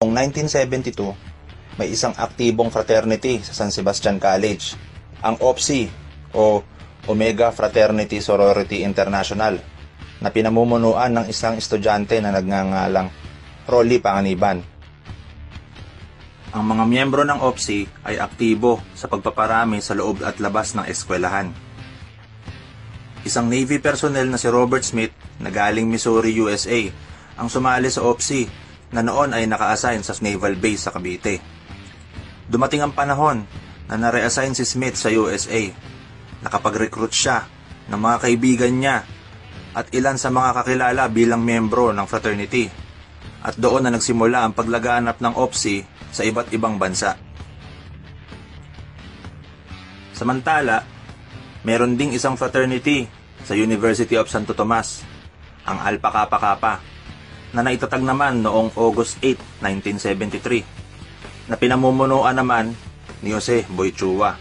Noong 1972, may isang aktibong fraternity sa San Sebastian College, ang OPSI o Omega Fraternity Sorority International, na pinamumunuan ng isang estudyante na nagngangalang Rolly Panganiban. Ang mga miyembro ng OPSI ay aktibo sa pagpaparami sa loob at labas ng eskwelahan. Isang Navy personnel na si Robert Smith na galing Missouri, USA, ang sumali sa OPSI na noon ay naka-assign sa Naval Base sa Cavite. Dumating ang panahon na na-reassign si Smith sa USA. Nakapag-recruit siya ng mga kaibigan niya at ilan sa mga kakilala bilang miyembro ng fraternity. At doon na nagsimula ang paglaganap ng OPSI sa iba't ibang bansa. Samantala, meron ding isang fraternity sa University of Santo Tomas, ang Alpha Kappa Kappa, na naitatag naman noong August 8, 1973, na pinamumunuan naman ni Jose Boy Chua.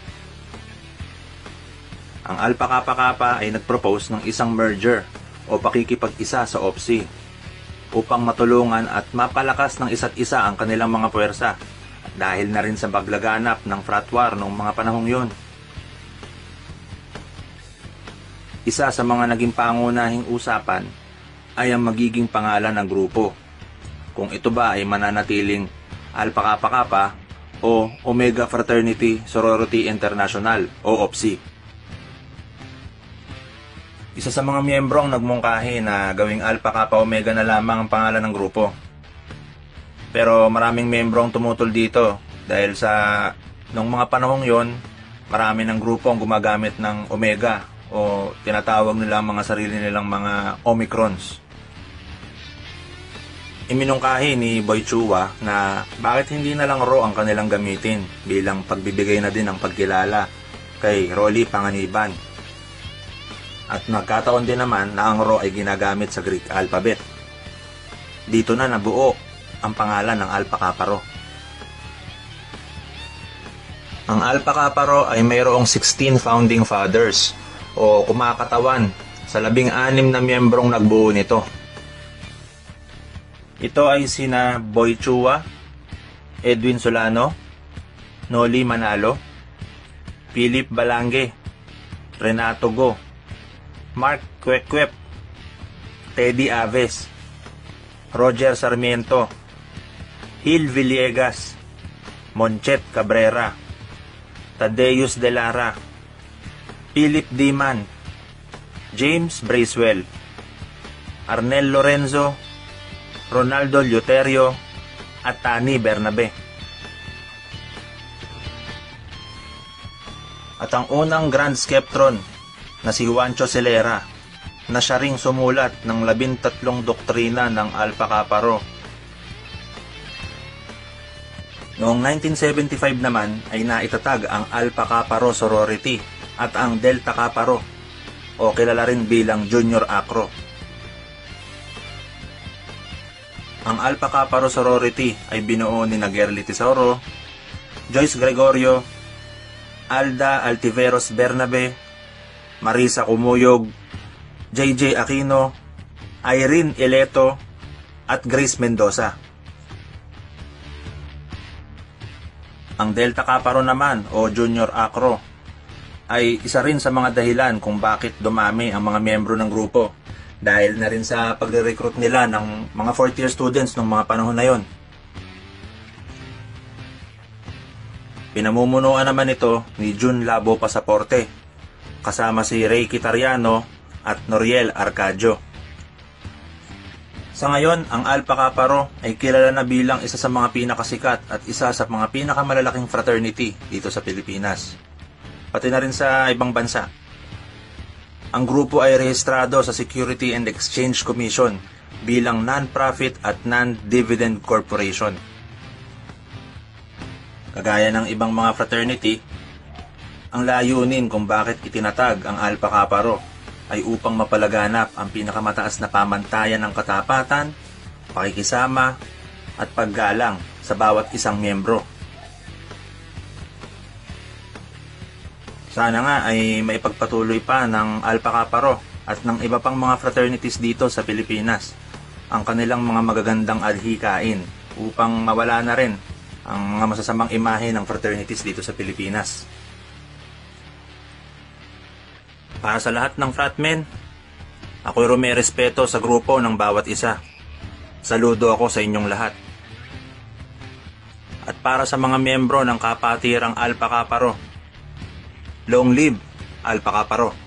Ang Alpha Kappa Kappa ay nagpropose ng isang merger o pakikipag-isa sa OPSI upang matulungan at mapalakas ng isa't isa ang kanilang mga puwersa dahil na rin sa paglaganap ng frat war noong mga panahong yun. Isa sa mga naging pangunahing usapan ay ang magiging pangalan ng grupo, kung ito ba ay mananatiling Alpha Kappa Kappa o Omega Fraternity Sorority International o OPSI. Isa sa mga miyembro ang nagmungkahi na gawing Alpha Kappa Omega na lamang ang pangalan ng grupo. Pero maraming miyembro ang tumutol dito dahil sa nung mga panahong yon, marami ng grupo ang gumagamit ng Omega o tinatawag nila ang mga sarili nilang mga Omicrons. Iminungkahi ni Boy Chua na bakit hindi na lang Ro ang kanilang gamitin bilang pagbibigay na din ng pagkilala kay Rolly Panganiban. At nagkataon din naman na ang Ro ay ginagamit sa Greek alphabet. Dito na nabuo ang pangalan ng Alpha Kappa Rho. Ang Alpha Kappa Rho ay mayroong 16 founding fathers o kumakatawan sa 16 na miyembrong nagbuo nito. Ito ay sina Boy Chua, Edwin Solano, Noli Manalo, Philip Balange, Renato Go, Mark Kwek-Kwep, Teddy Aves, Roger Sarmiento, Hil Villegas, Monchet Cabrera, Tadeus De Lara, Philip Diman, James Bracewell, Arnel Lorenzo, Ronaldo Luterio, at Tani Bernabe. At ang unang Grand Sceptron na si Juancho Celera, na siya ring sumulat ng 13 doktrina ng Alpha Kappa Rho. Noong 1975 naman ay naitatag ang Alpha Kappa Rho Sorority at ang Delta Kappa Rho o kilala rin bilang Junior Acro. Ang Alpha Kappa Rho Sorority ay binuo ni Gerly Tesoro, Joyce Gregorio, Alda Altiveros Bernabe, Marisa Cumuyog, JJ Aquino, Irene Ileto, at Grace Mendoza. Ang Delta Kappa Rho naman o Junior Acro ay isa rin sa mga dahilan kung bakit dumami ang mga miyembro ng grupo dahil na rin sa pagre-recruit nila ng mga fourth year students ng mga panahon na yon. Pinamumunuan naman ito ni Jun Labo Pasaporte kasama si Ray Quitariano at Noriel Arcadio. Sa ngayon, ang Alpha Kappa Rho ay kilala na bilang isa sa mga pinakasikat at isa sa mga pinakamalalaking fraternity dito sa Pilipinas, pati na rin sa ibang bansa. Ang grupo ay rehistrado sa Security and Exchange Commission bilang non-profit at non-dividend corporation. Kagaya ng ibang mga fraternity, ang layunin kung bakit itinatag ang Alpha Kappa Rho ay upang mapalaganap ang pinakamataas na pamantayan ng katapatan, pakikisama, at paggalang sa bawat isang miyembro. Sana nga ay maipagpatuloy pa ng Alpha Kappa Rho at ng iba pang mga fraternities dito sa Pilipinas ang kanilang mga magagandang adhikain upang mawala na rin ang mga masasamang imahe ng fraternities dito sa Pilipinas. Para sa lahat ng fratmen, ako'y rumerespeto sa grupo ng bawat isa. Saludo ako sa inyong lahat. At para sa mga miyembro ng kapatirang Alpha Kappa Rho, long live Alpha Kappa Rho!